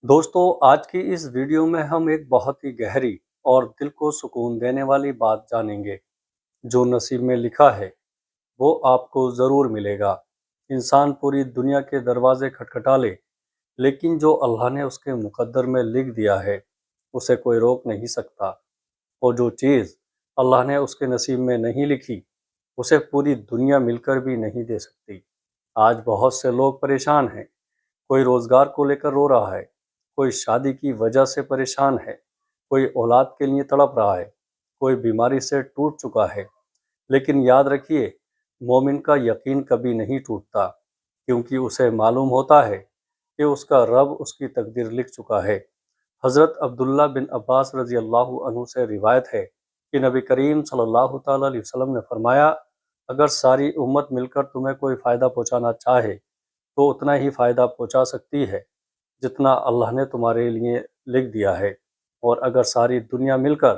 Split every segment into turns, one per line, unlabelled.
दोस्तों, आज की इस वीडियो में हम एक बहुत ही गहरी और दिल को सुकून देने वाली बात जानेंगे। जो नसीब में लिखा है वो आपको ज़रूर मिलेगा। इंसान पूरी दुनिया के दरवाजे खटखटा ले, लेकिन जो अल्लाह ने उसके मुकद्दर में लिख दिया है उसे कोई रोक नहीं सकता। और जो चीज़ अल्लाह ने उसके नसीब में नहीं लिखी उसे पूरी दुनिया मिलकर भी नहीं दे सकती। आज बहुत से लोग परेशान हैं। कोई रोज़गार को लेकर रो रहा है, कोई शादी की वजह से परेशान है, कोई औलाद के लिए तड़प रहा है, कोई बीमारी से टूट चुका है। लेकिन याद रखिए, मोमिन का यकीन कभी नहीं टूटता, क्योंकि उसे मालूम होता है कि उसका रब उसकी तकदीर लिख चुका है। हज़रत अब्दुल्ला बिन अब्बास रज़ी अल्लाह अन्हु से रिवायत है कि नबी करीम सल्लल्लाहु ताला अलैहि वसल्लम ने फरमाया, अगर सारी उम्मत मिलकर तुम्हें कोई फ़ायदा पहुंचाना चाहे तो उतना ही फ़ायदा पहुंचा सकती है जितना अल्लाह ने तुम्हारे लिए लिख दिया है। और अगर सारी दुनिया मिलकर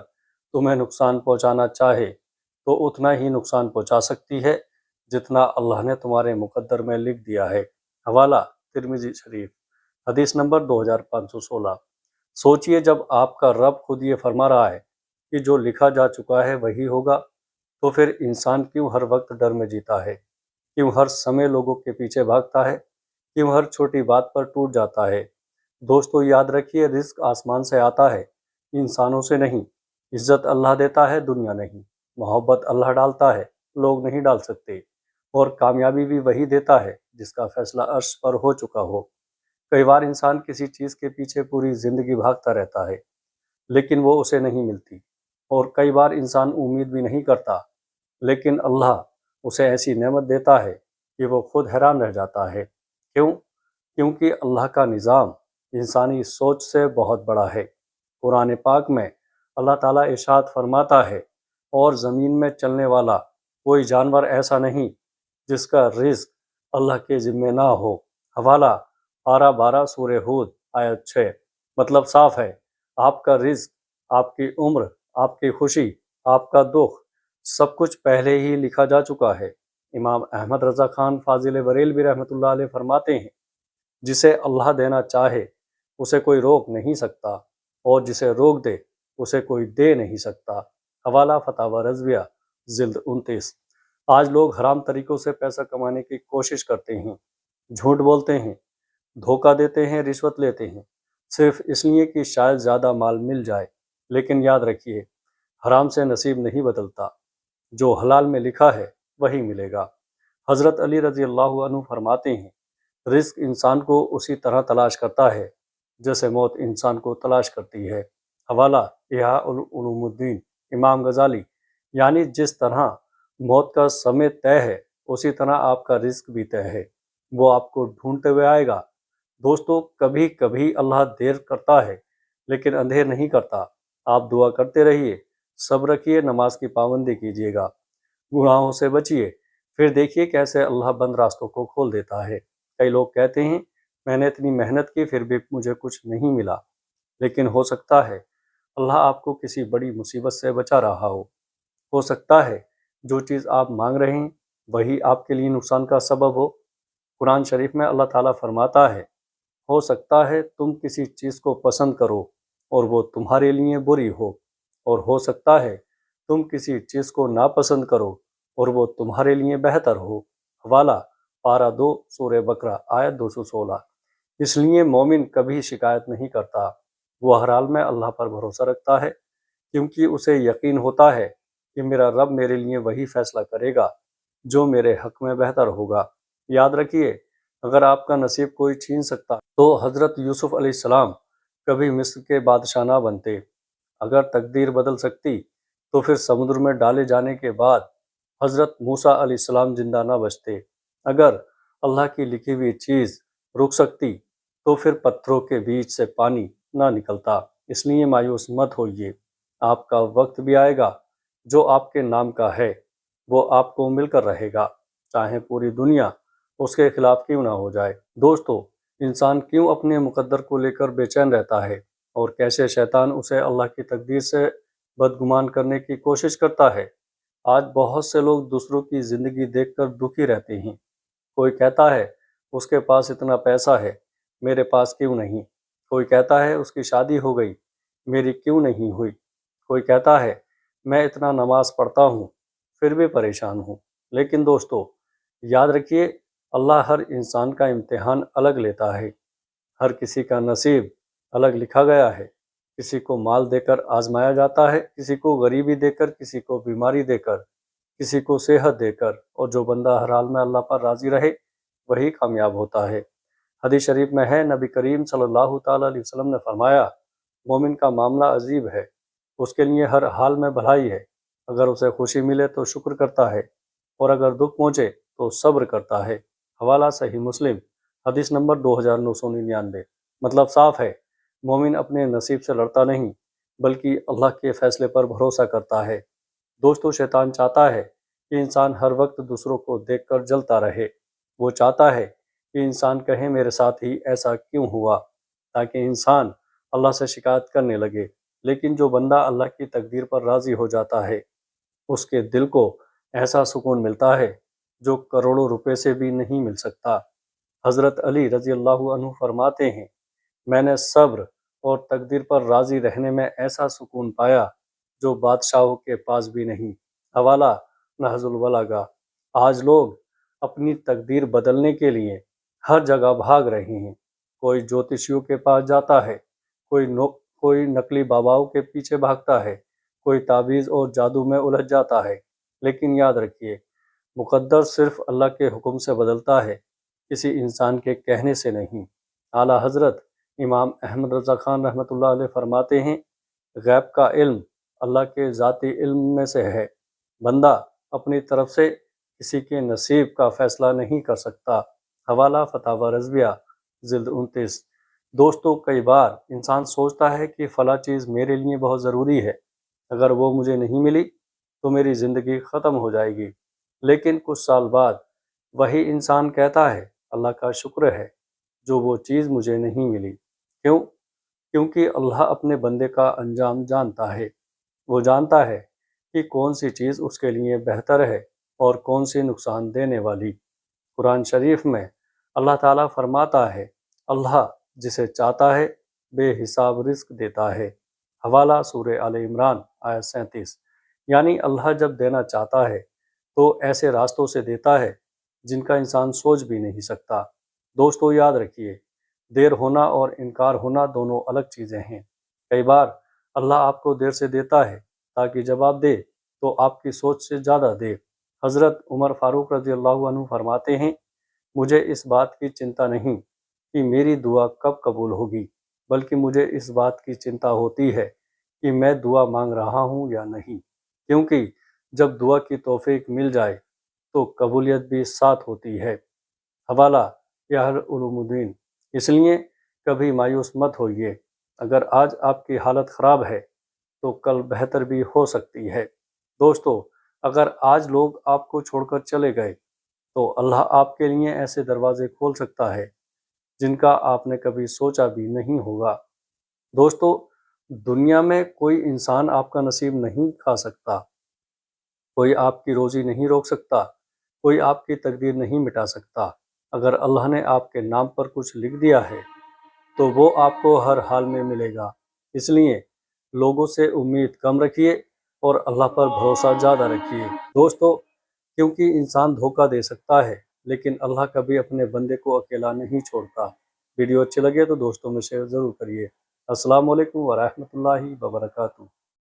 तुम्हें नुकसान पहुंचाना चाहे तो उतना ही नुकसान पहुंचा सकती है जितना अल्लाह ने तुम्हारे मुकद्दर में लिख दिया है। हवाला तिरमिज़ी शरीफ, हदीस नंबर 2516। सोचिए, जब आपका रब खुद ये फरमा रहा है कि जो लिखा जा चुका है वही होगा, तो फिर इंसान क्यों हर वक्त डर में जीता है? क्यों हर समय लोगों के पीछे भागता है? क्यों हर छोटी बात पर टूट जाता है? दोस्तों, याद रखिए, रिस्क आसमान से आता है, इंसानों से नहीं। इज्जत अल्लाह देता है, दुनिया नहीं। मोहब्बत अल्लाह डालता है, लोग नहीं डाल सकते। और कामयाबी भी वही देता है जिसका फैसला अर्श पर हो चुका हो। कई बार इंसान किसी चीज़ के पीछे पूरी ज़िंदगी भागता रहता है, लेकिन वो उसे नहीं मिलती। और कई बार इंसान उम्मीद भी नहीं करता, लेकिन अल्लाह उसे ऐसी नेमत देता है कि वो खुद हैरान रह जाता है। क्यों? क्योंकि अल्लाह का निज़ाम इंसानी सोच से बहुत बड़ा है। कुरान पाक में अल्लाह ताला इरशाद फरमाता है, और ज़मीन में चलने वाला कोई जानवर ऐसा नहीं जिसका रिज़्क अल्लाह के ज़िम्मे ना हो। हवाला पारा 12 सूरह हूद आयत 6। मतलब साफ है, आपका रिज़्क, आपकी उम्र, आपकी खुशी, आपका दुख, सब कुछ पहले ही लिखा जा चुका है। इमाम अहमद रज़ा खान फाजिल बरेलवी रहमतुल्लाह अलैह फरमाते हैं, जिसे अल्लाह देना चाहे उसे कोई रोक नहीं सकता, और जिसे रोक दे उसे कोई दे नहीं सकता। हवाला फतावा रज़विया जिल्द 29। आज लोग हराम तरीक़ों से पैसा कमाने की कोशिश करते हैं, झूठ बोलते हैं, धोखा देते हैं, रिश्वत लेते हैं, सिर्फ इसलिए कि शायद ज़्यादा माल मिल जाए। लेकिन याद रखिए, हराम से नसीब नहीं बदलता। जो हलाल में लिखा है वही मिलेगा। हज़रत अली रज़ी अल्लाह अन्हु फरमाते हैं, रिस्क इंसान को उसी तरह तलाश करता है जैसे मौत इंसान को तलाश करती है। हवाला इहा उलूमुद्दीन, इमाम गजाली। यानी जिस तरह मौत का समय तय है, उसी तरह आपका रिस्क भी तय है। वो आपको ढूंढते हुए आएगा। दोस्तों, कभी कभी अल्लाह देर करता है, लेकिन अंधेर नहीं करता। आप दुआ करते रहिए, सब्र रखिए, नमाज की पाबंदी कीजिएगा, गुनाहों से बचिए, फिर देखिए कैसे अल्लाह बंद रास्तों को खोल देता है। कई लोग कहते हैं, मैंने इतनी मेहनत की फिर भी मुझे कुछ नहीं मिला। लेकिन हो सकता है अल्लाह आपको किसी बड़ी मुसीबत से बचा रहा हो सकता है जो चीज़ आप मांग रहे हैं वही आपके लिए नुकसान का सबब हो। कुरान शरीफ में अल्लाह ताला फरमाता है, हो सकता है तुम किसी चीज़ को पसंद करो और वो तुम्हारे लिए बुरी और हो सकता है तुम किसी चीज़ को नापसंद करो और वो तुम्हारे लिए बेहतर हो। हवाला पारा 2 सूरह बकरा आयत 216। इसलिए मोमिन कभी शिकायत नहीं करता। वो हर हाल में अल्लाह पर भरोसा रखता है, क्योंकि उसे यकीन होता है कि मेरा रब मेरे लिए वही फैसला करेगा जो मेरे हक में बेहतर होगा। याद रखिए, अगर आपका नसीब कोई छीन सकता तो हज़रत यूसुफ अलैहिस्सलाम कभी मिस्र के बादशाह ना बनते। अगर तकदीर बदल सकती तो फिर समुद्र में डाले जाने के बाद हज़रत मूसा अलैहिस्सलाम जिंदा ना बचते। अगर अल्लाह की लिखी हुई चीज़ रुक सकती तो फिर पत्थरों के बीच से पानी ना निकलता। इसलिए मायूस मत होइए, आपका वक्त भी आएगा। जो आपके नाम का है वो आपको मिलकर रहेगा, चाहे पूरी दुनिया उसके खिलाफ क्यों ना हो जाए। दोस्तों, इंसान क्यों अपने मुकद्दर को लेकर बेचैन रहता है, और कैसे शैतान उसे अल्लाह की तकदीर से बदगुमान करने की कोशिश करता है। आज बहुत से लोग दूसरों की ज़िंदगी देखकर दुखी रहते हैं। कोई कहता है, उसके पास इतना पैसा है, मेरे पास क्यों नहीं। کوئی کہتا ہے اس کی شادی ہو گئی، میری کیوں نہیں ہوئی؟ کوئی کہتا ہے میں اتنا نماز پڑھتا ہوں پھر بھی پریشان ہوں۔ لیکن دوستو یاد رکھیے، اللہ ہر انسان کا امتحان الگ لیتا ہے۔ ہر کسی کا نصیب الگ لکھا گیا ہے۔ کسی کو مال دے کر آزمایا جاتا ہے، کسی کو غریبی دے کر، کسی کو بیماری دے کر، کسی کو صحت دے کر، اور جو بندہ ہر حال میں اللہ پر راضی رہے وہی کامیاب ہوتا ہے۔ حدیث شریف میں ہے، نبی کریم صلی اللہ تعالیٰ علیہ وسلم نے فرمایا، مومن کا معاملہ عجیب ہے، اس کے لیے ہر حال میں بھلائی ہے۔ اگر اسے خوشی ملے تو شکر کرتا ہے، اور اگر دکھ پہنچے تو صبر کرتا ہے۔ حوالہ صحیح مسلم، حدیث نمبر 2999۔ مطلب صاف ہے، مومن اپنے نصیب سے لڑتا نہیں بلکہ اللہ کے فیصلے پر بھروسہ کرتا ہے۔ دوستو شیطان چاہتا ہے کہ انسان ہر وقت دوسروں کو دیکھ کر جلتا رہے۔ وہ چاہتا ہے کہ انسان کہے میرے ساتھ ہی ایسا کیوں ہوا، تاکہ انسان اللہ سے شکایت کرنے لگے۔ لیکن جو بندہ اللہ کی تقدیر پر راضی ہو جاتا ہے، اس کے دل کو ایسا سکون ملتا ہے جو کروڑوں روپے سے بھی نہیں مل سکتا۔ حضرت علی رضی اللہ عنہ فرماتے ہیں، میں نے صبر اور تقدیر پر راضی رہنے میں ایسا سکون پایا جو بادشاہوں کے پاس بھی نہیں۔ حوالہ نہج البلاغہ۔ آج لوگ اپنی تقدیر بدلنے کے لیے ہر جگہ بھاگ رہے ہیں۔ کوئی جوتشیوں کے پاس جاتا ہے، کوئی نقلی باباؤں کے پیچھے بھاگتا ہے، کوئی تعویذ اور جادو میں الجھ جاتا ہے۔ لیکن یاد رکھیے، مقدر صرف اللہ کے حکم سے بدلتا ہے، کسی انسان کے کہنے سے نہیں۔ اعلیٰ حضرت امام احمد رضا خان رحمۃ اللہ علیہ فرماتے ہیں، غیب کا علم اللہ کے ذاتی علم میں سے ہے۔ بندہ اپنی طرف سے کسی کے نصیب کا فیصلہ نہیں کر سکتا۔ حوالہ فتاوی رضویہ جلد 29۔ دوستو کئی بار انسان سوچتا ہے کہ فلاں چیز میرے لیے بہت ضروری ہے، اگر وہ مجھے نہیں ملی تو میری زندگی ختم ہو جائے گی۔ لیکن کچھ سال بعد وہی انسان کہتا ہے، اللہ کا شکر ہے جو وہ چیز مجھے نہیں ملی۔ کیوں؟ کیونکہ اللہ اپنے بندے کا انجام جانتا ہے۔ وہ جانتا ہے کہ کون سی چیز اس کے لیے بہتر ہے اور کون سی نقصان دینے والی۔ قرآن شریف میں اللہ تعالیٰ فرماتا ہے، اللہ جسے چاہتا ہے بے حساب رزق دیتا ہے۔ حوالہ سورہ آل عمران آیت 37۔ یعنی اللہ جب دینا چاہتا ہے تو ایسے راستوں سے دیتا ہے جن کا انسان سوچ بھی نہیں سکتا۔ دوستو یاد رکھیے، دیر ہونا اور انکار ہونا دونوں الگ چیزیں ہیں۔ کئی بار اللہ آپ کو دیر سے دیتا ہے تاکہ جب آپ دے تو آپ کی سوچ سے زیادہ دے۔ حضرت عمر فاروق رضی اللہ عنہ فرماتے ہیں، مجھے اس بات کی چنتا نہیں کہ میری دعا کب قبول ہوگی، بلکہ مجھے اس بات کی چنتا ہوتی ہے کہ میں دعا مانگ رہا ہوں یا نہیں، کیونکہ جب دعا کی توفیق مل جائے تو قبولیت بھی ساتھ ہوتی ہے۔ حوالہ یحییٰ علوم الدین۔ اس لیے کبھی مایوس مت ہوئیے، اگر آج آپ کی حالت خراب ہے تو کل بہتر بھی ہو سکتی ہے۔ دوستو اگر آج لوگ آپ کو چھوڑ کر چلے گئے تو اللہ آپ کے لیے ایسے دروازے کھول سکتا ہے جن کا آپ نے کبھی سوچا بھی نہیں ہوگا۔ دوستو دنیا میں کوئی انسان آپ کا نصیب نہیں کھا سکتا، کوئی آپ کی روزی نہیں روک سکتا، کوئی آپ کی تقدیر نہیں مٹا سکتا۔ اگر اللہ نے آپ کے نام پر کچھ لکھ دیا ہے تو وہ آپ کو ہر حال میں ملے گا۔ اس لیے لوگوں سے امید کم رکھیے اور اللہ پر بھروسہ زیادہ رکھیے۔ دوستو کیونکہ انسان دھوکہ دے سکتا ہے لیکن اللہ کبھی اپنے بندے کو اکیلا نہیں چھوڑتا۔ ویڈیو اچھی لگے تو دوستوں میں شیئر ضرور کریے۔ السلام علیکم ورحمۃ اللہ وبرکاتہ۔